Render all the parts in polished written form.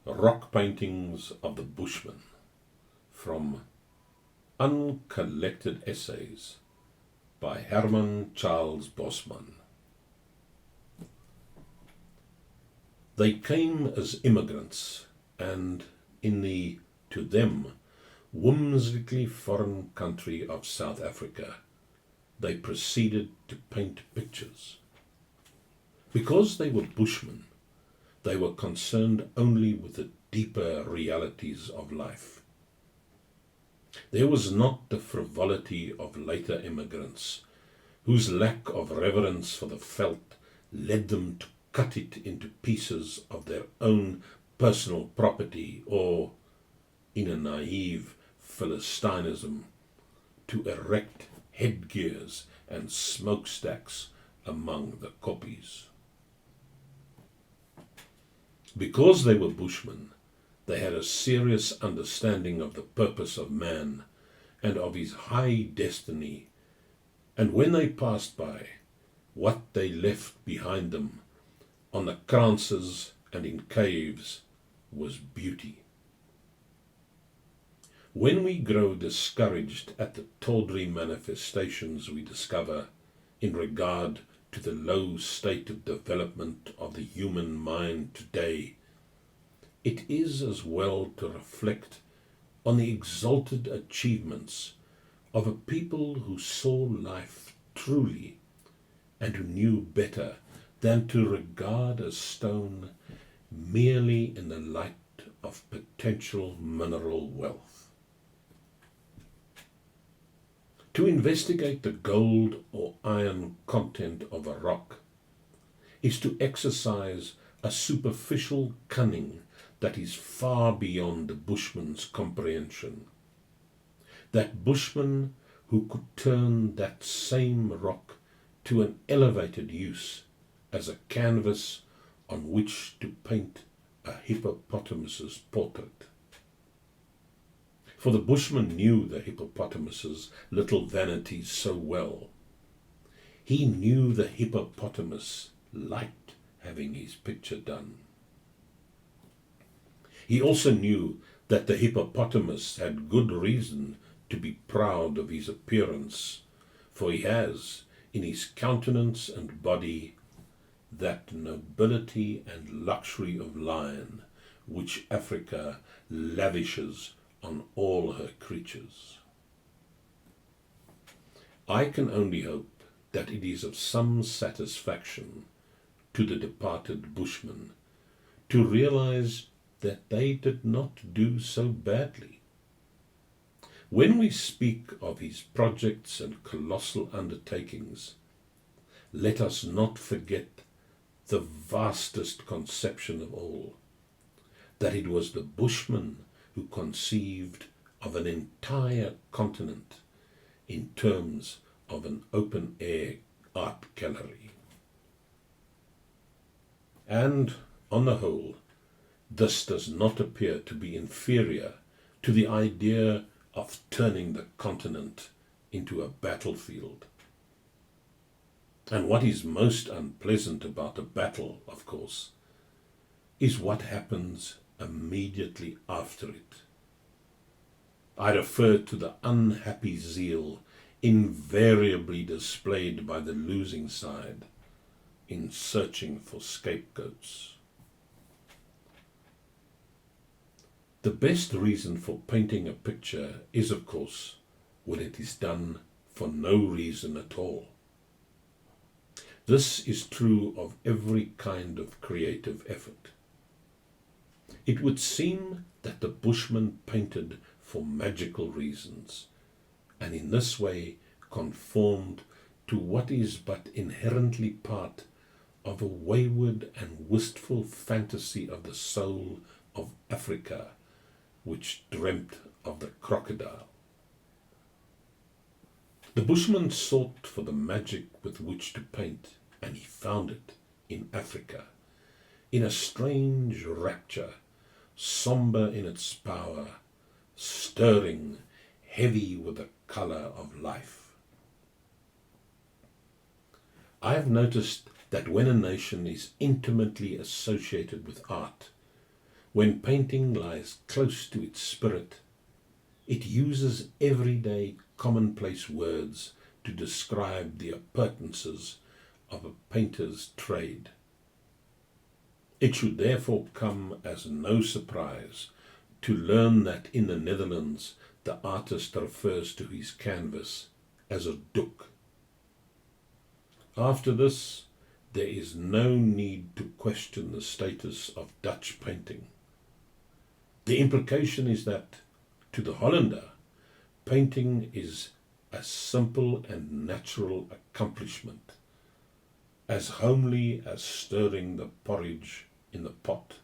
Rock Paintings of the Bushmen, from Uncollected Essays by Herman Charles Bosman. They came as immigrants, and in the, to them, whimsically foreign country of South Africa, they proceeded to paint pictures. Because they were Bushmen, they were concerned only with the deeper realities of life. There was not the frivolity of later immigrants, whose lack of reverence for the veld led them to cut it into pieces of their own personal property, or, in a naive Philistinism, to erect headgears and smokestacks among the koppies. Because they were Bushmen, they had a serious understanding of the purpose of man and of his high destiny, and when they passed by, what they left behind them on the kranzes and in caves was beauty. When we grow discouraged at the tawdry manifestations we discover in regard to the low state of development of the human mind today, it is as well to reflect on the exalted achievements of a people who saw life truly and who knew better than to regard a stone merely in the light of potential mineral wealth. To investigate the gold or iron content of a rock is to exercise a superficial cunning that is far beyond the Bushman's comprehension. That Bushman who could turn that same rock to an elevated use as a canvas on which to paint a hippopotamus's portrait. For the Bushman knew the hippopotamus's little vanities so well. He knew the hippopotamus liked having his picture done. He also knew that the hippopotamus had good reason to be proud of his appearance, for he has, in his countenance and body, that nobility and luxury of lion which Africa lavishes on all her creatures. I can only hope that it is of some satisfaction to the departed Bushmen to realize that they did not do so badly. When we speak of his projects and colossal undertakings, let us not forget the vastest conception of all, that it was the Bushmen who conceived of an entire continent in terms of an open-air art gallery. And, on the whole, this does not appear to be inferior to the idea of turning the continent into a battlefield. And what is most unpleasant about a battle, of course, is what happens immediately after it. I refer to the unhappy zeal invariably displayed by the losing side in searching for scapegoats. The best reason for painting a picture is, of course, when it is done for no reason at all. This is true of every kind of creative effort. It would seem that the Bushmen painted for magical reasons, and in this way conformed to what is but inherently part of a wayward and wistful fantasy of the soul of Africa, which dreamt of the crocodile. The Bushman sought for the magic with which to paint, and he found it in Africa, in a strange rapture, sombre in its power, stirring, heavy with the color of life. I have noticed that when a nation is intimately associated with art, When painting lies close to its spirit, it uses everyday commonplace words to describe the appurtenances of a painter's trade. It should therefore come as no surprise to learn that in the Netherlands the artist refers to his canvas as a doek. After this, there is no need to question the status of Dutch painting. The implication is that, to the Hollander, painting is a simple and natural accomplishment, as homely as stirring the porridge in the pot.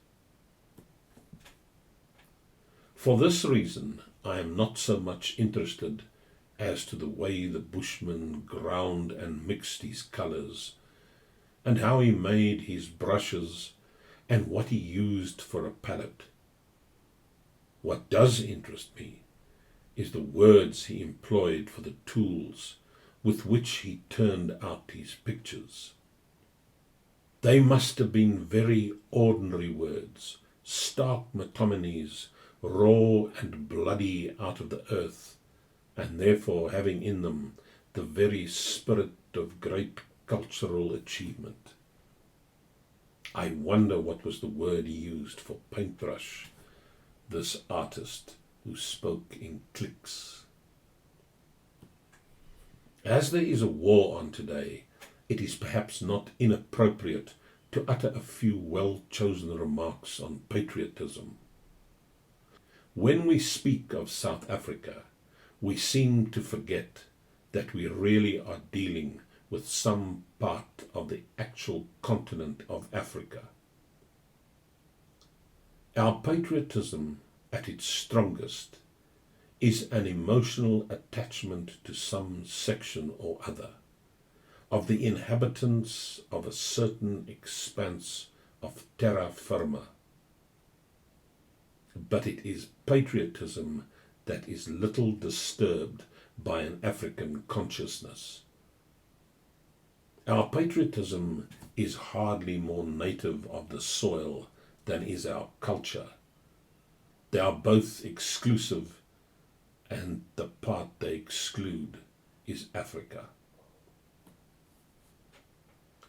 For this reason, I am not so much interested as to the way the Bushmen ground and mixed his colours, and how he made his brushes, and what he used for a palette. What does interest me is the words he employed for the tools with which he turned out his pictures. They must have been very ordinary words, stark metonymies, raw and bloody out of the earth, and therefore having in them the very spirit of great cultural achievement. I wonder what was the word he used for paintbrush, this artist who spoke in cliques. As there is a war on today, it is perhaps not inappropriate to utter a few well-chosen remarks on patriotism. When we speak of South Africa, we seem to forget that we really are dealing with some part of the actual continent of Africa. Our patriotism at its strongest is an emotional attachment to some section or other of the inhabitants of a certain expanse of terra firma. But it is patriotism that is little disturbed by an African consciousness. Our patriotism is hardly more native of the soil than is our culture. They are both exclusive, and the part they exclude is Africa.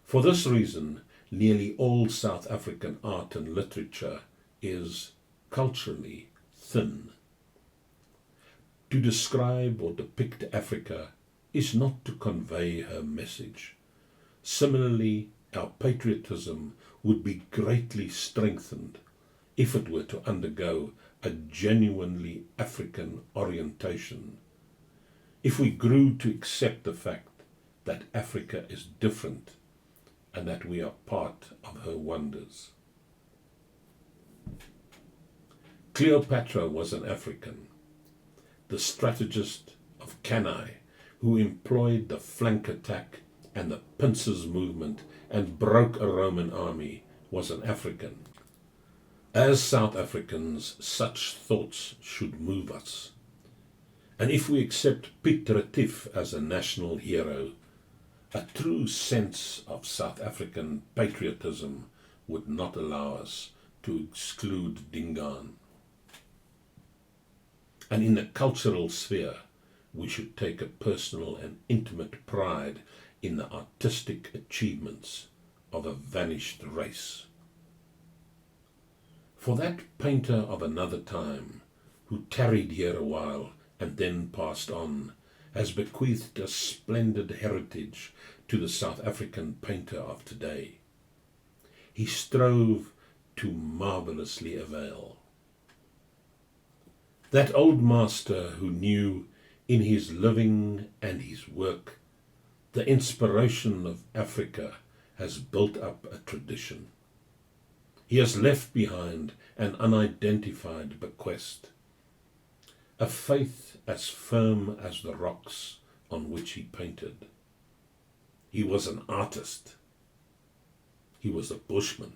For this reason, nearly all South African art and literature is culturally thin. To describe or depict Africa is not to convey her message. Similarly, our patriotism would be greatly strengthened if it were to undergo a genuinely African orientation, if we grew to accept the fact that Africa is different and that we are part of her wonders. Cleopatra was an African, the strategist of Cannae, who employed the flank attack and the pincers movement and broke a Roman army, was an African. As South Africans, such thoughts should move us. And if we accept Piet Retief as a national hero, a true sense of South African patriotism would not allow us to exclude Dingaan. And in the cultural sphere, we should take a personal and intimate pride in the artistic achievements of a vanished race. For that painter of another time, who tarried here a while and then passed on, has bequeathed a splendid heritage to the South African painter of today. He strove to marvellously avail. That old master who knew in his living and his work the inspiration of Africa has built up a tradition. He has left behind an unidentified bequest, a faith as firm as the rocks on which he painted. He was an artist. He was a bushman.